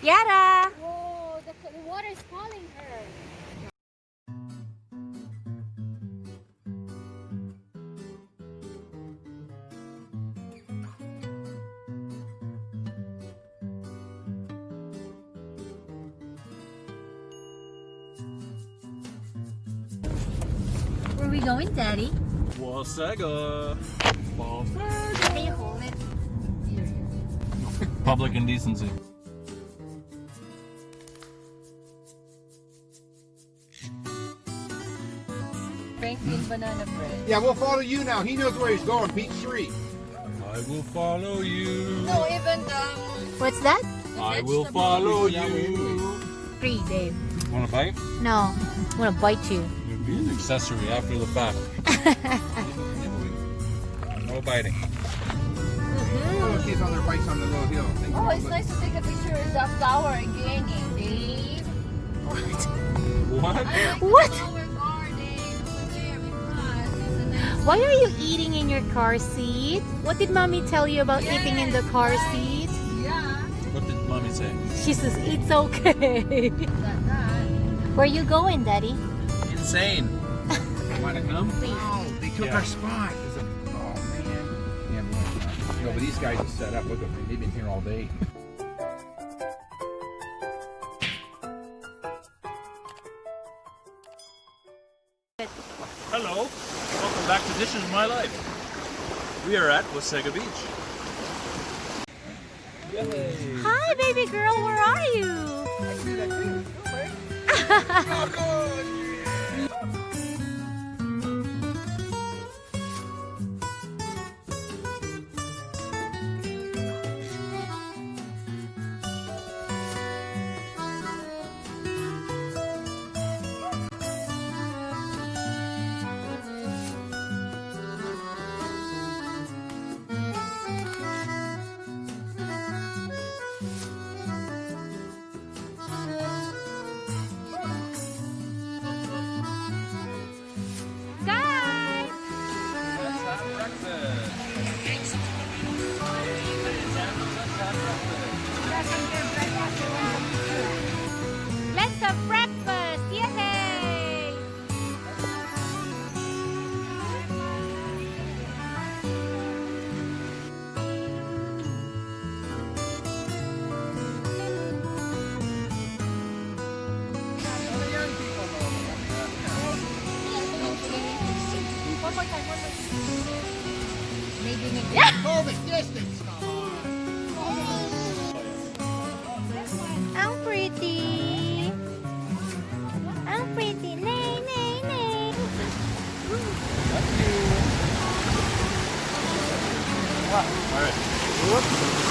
Yara! Whoa, the water is calling her. Where are we going, Daddy? Wasaga. Can you hold it? Public indecency. Franklin banana bread. Yeah, we'll follow you now. He knows where he's going. Peachtree. I will follow you. No, even What's that? I will follow you. Free, Dave. Want a bite? No. I'm gonna bite you. It'd be an accessory after the fact. No biting. Oh, kids on their bikes on the little hill. oh, it's nice to take a picture of the flower again, Dave. What? What? Flower garden over there with us. It's a nice. Why are you eating in your car seat? What did Mommy tell you about eating in the car seat? Yeah, What did mommy say? She says, it's okay. that. Where you going, Daddy? Insane. Want to come? Oh, they took Yeah. our spot. Oh, man. Yeah, no, but these guys are set up. Look at them. They've been here all day. Hello. Welcome back to This Is My Life. We are at Wasaga Beach. Yay. Hi, baby girl. Where are you? Guys! Let's have breakfast. Let's have breakfast! Yay! One more time. Maybe COVID distance. I'm pretty. I'm pretty. Nay, nay, nay. All right.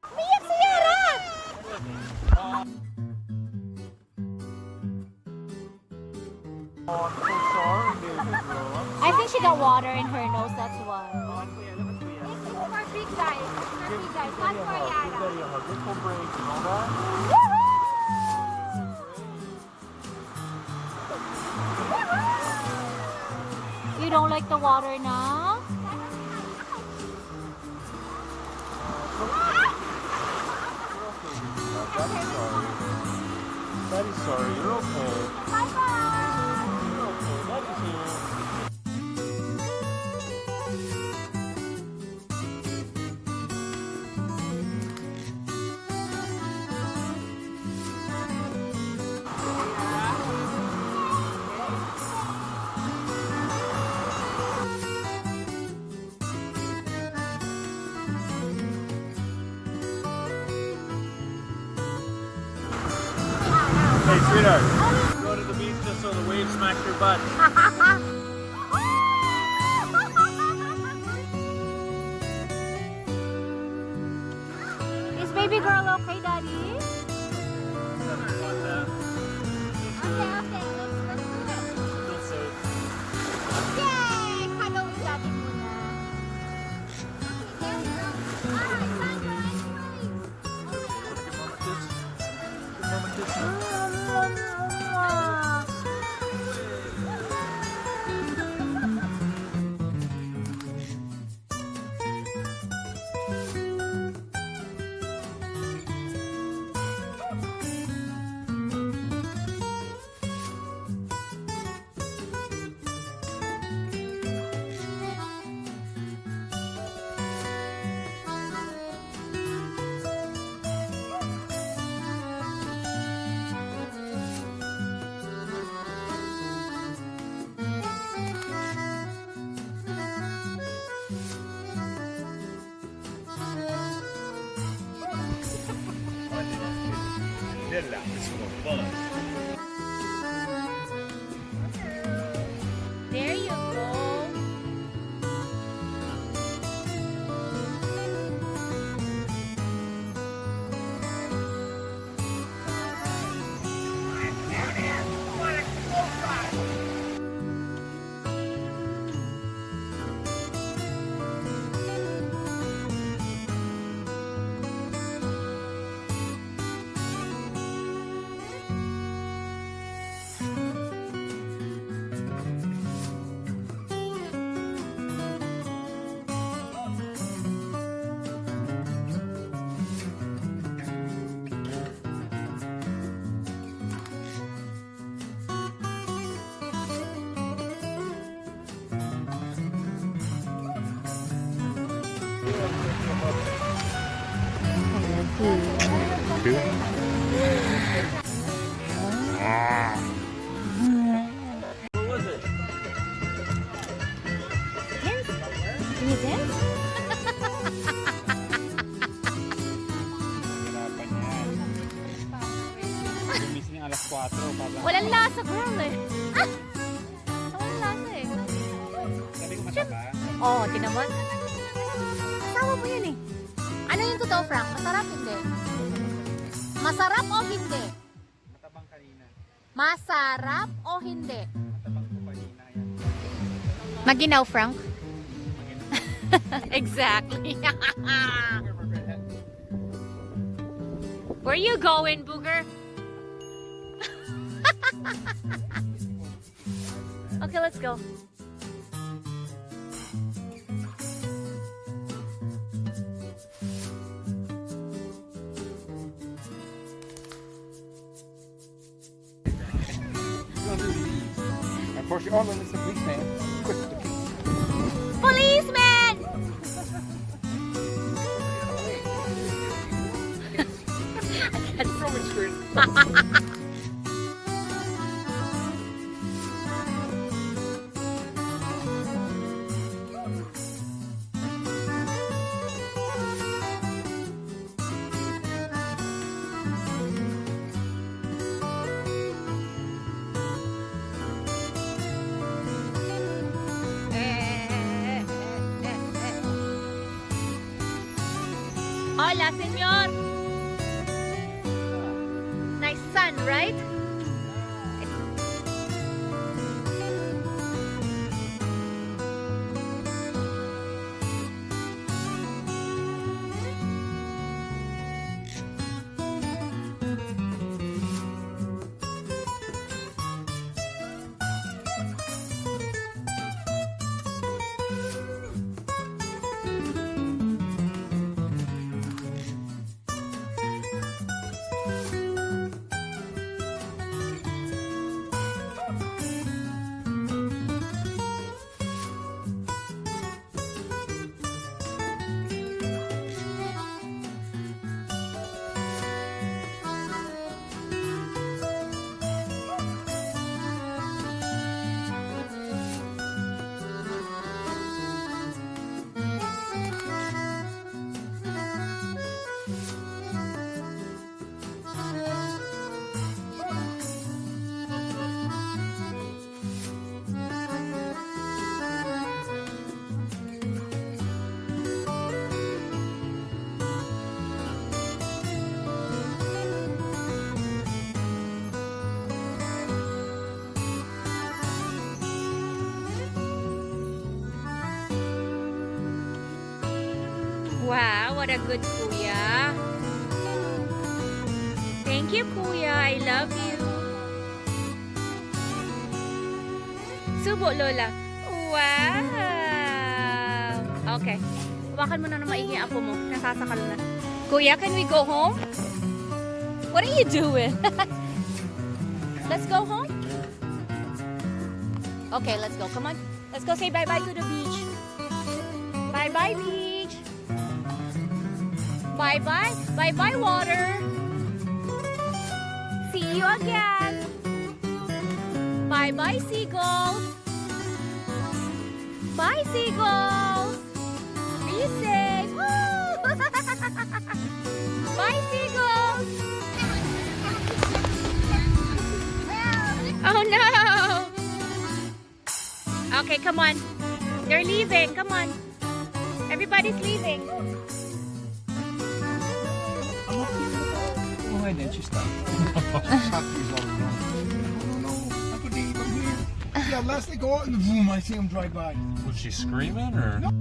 Umiyak si Yara! I think she got water in her nose, that's why. This is for big guys. For big guys, not for Yara. You don't like the water now? Daddy's sorry. You're okay. Bye-bye. You're okay. Daddy's here. Hey, sweetheart. Go to the beach just so the waves smack your butt. baby girl okay, Daddy? Okay, okay. Let's do it. Yay! Cuddle with Daddy muna. Okay, there we go. Alright, Sandra, ice cream. It's more fun. There you go. What was it? Dance? Can you dance? Hirapan yan. Gumising ng alas 4 para Walang lasa, girl eh. Walang lasa eh. sabi ko mataba. Oh, tinaman. Asawa mo yun eh. Ano yung totoo, Frank? Masarap hindi? Masarap o hindi? Matabang kanina. Masarap o hindi? Matabang ko kanina yan. Maginaw, Frank? Exactly. Where you going, Booger? Okay, let's go. Unfortunately, oh, it's a policeman. Quick, the police. Policeman! From experience. Hola, señor. Nice sun, right? what a good kuya. Thank you, kuya. I love you. Subo, Lola. Wow. Okay. Hawakan mo na ng maigi ang apo mo. Nasasakal na. Kuya, can we go home? What are you doing? Let's go home? Okay, let's go. Come on. Let's go say bye-bye to the beach. Bye-bye, beach. Bye-bye. Bye-bye, water. See you again. Bye-bye, seagulls. Bye, seagulls. Be safe. Woo! Bye, seagulls. Oh, no. Okay, come on. They're leaving. Come on. Everybody's leaving. Oh, and then she stopped. Factories all around. No, I could eat them here. Yeah, last they go out in the room, I see them drive by. Was she screaming or? No.